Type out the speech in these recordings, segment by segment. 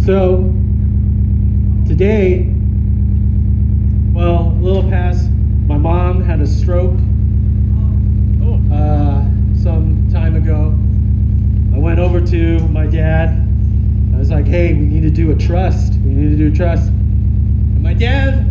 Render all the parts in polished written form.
So today, well, a little past, my mom had a stroke some time ago. I went over to my dad. I was like, hey, we need to do a trust. We need to do a trust. And my dad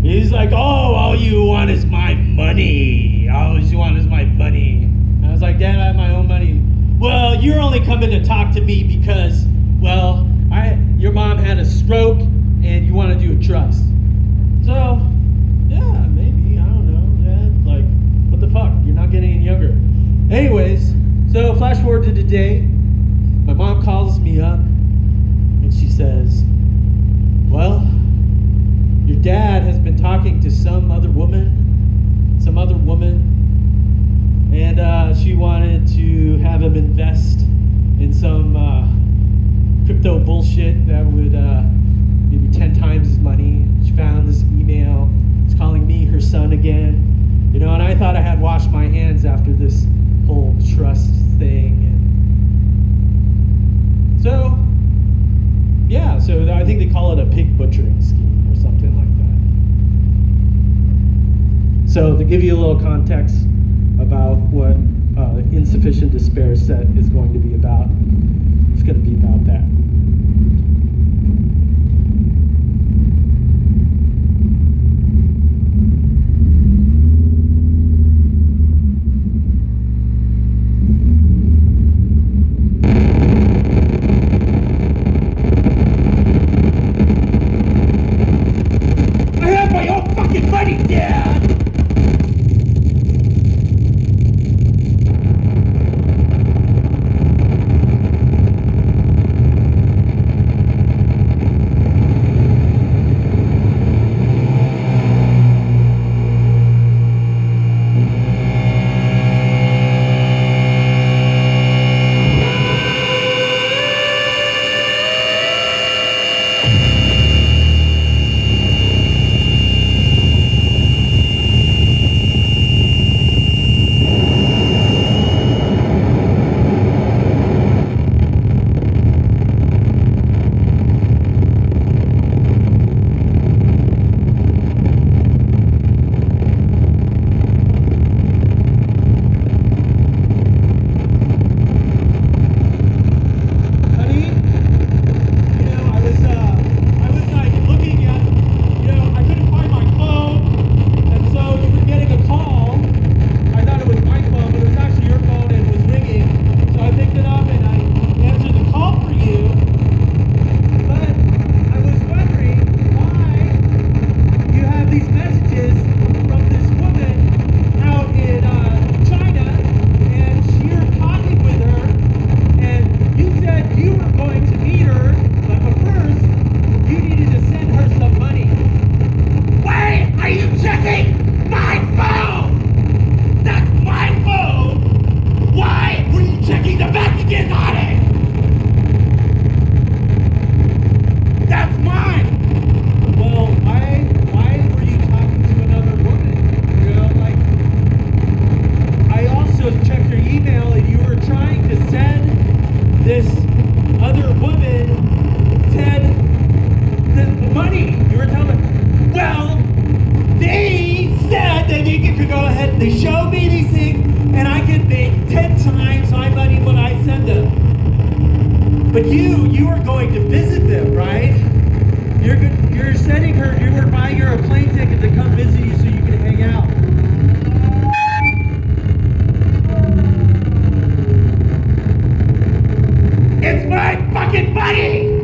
he's like, oh, all you want is my money. All you want is my money. And I was like, Dad, I have my own money. Well, you're only coming to talk to me because, well, your mom had a stroke and you want to do a trust. So, yeah, maybe, I don't know, Dad. Like, what the fuck? You're not getting any younger. Anyways, so flash forward to today. My mom calls me up and she says, well, your dad has been talking to some other woman, and she wanted to have him invest in some crypto bullshit that would maybe 10 times his money. She found this email. It's calling me her son again. You know, and I thought I had washed my hands after this whole trust thing. And so, yeah, so I think they call it a pig butchering scheme or something like that. So to give you a little context about what Insufficient Despair set is going to be about, it's going to be about that. I have my own fucking money, Dad! They showed me these things, and I could make 10 times my money when I send them. But you are going to visit them, right? You're sending her. You were buying her a plane ticket to come visit you so you can hang out. It's my fucking money.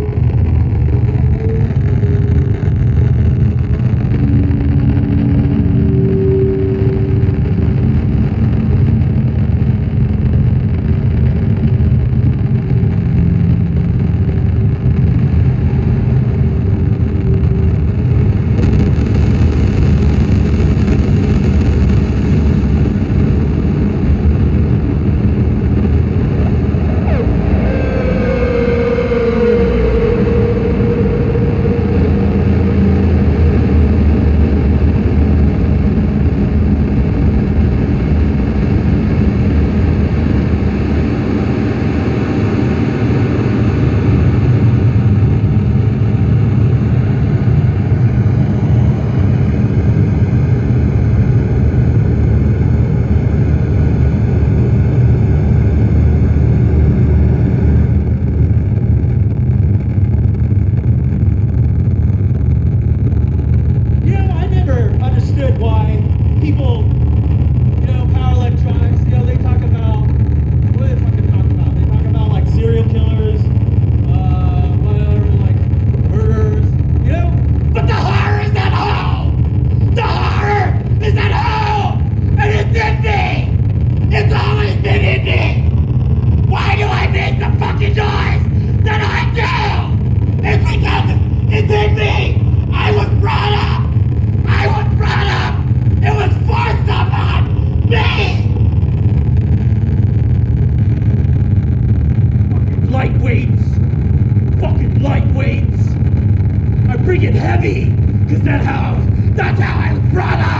heavy, because that's how I was brought up.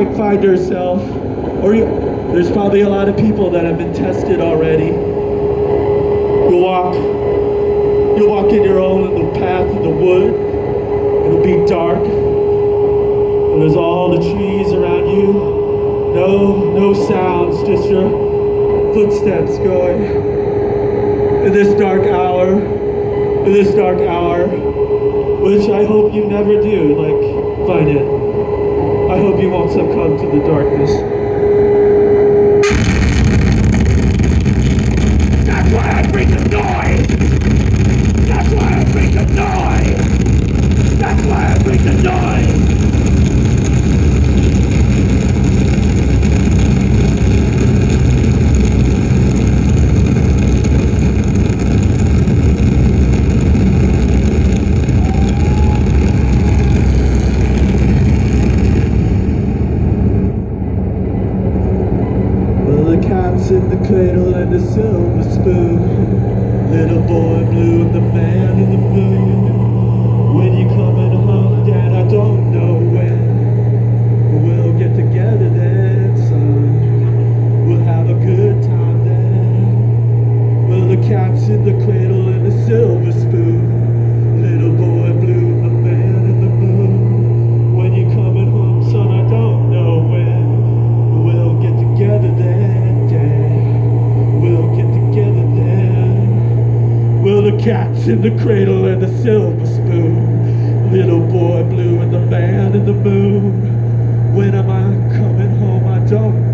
might find yourself, or there's probably a lot of people that have been tested already. You'll walk in your own little path in the wood. It'll be dark. And there's all the trees around you. No sounds, just your footsteps going. In this dark hour, which I hope you never do, like, find it. I hope you won't succumb to the darkness. That's why I make a noise! That's why I make a noise! That's why I make a noise! In the cradle and the silver spoon, little boy blue and the man in the moon. When you coming home, Dad, I don't know when, but we'll get together then, son. We'll have a good time then. Well, the cat's in the cradle and the silver spoon, little boy blue and the man in the moon. When you coming home, son, I don't know when, but we'll get together then. We'll get together then. Well, the cat's in the cradle and the silver spoon, little boy blue and the man in the moon. When am I coming home? I don't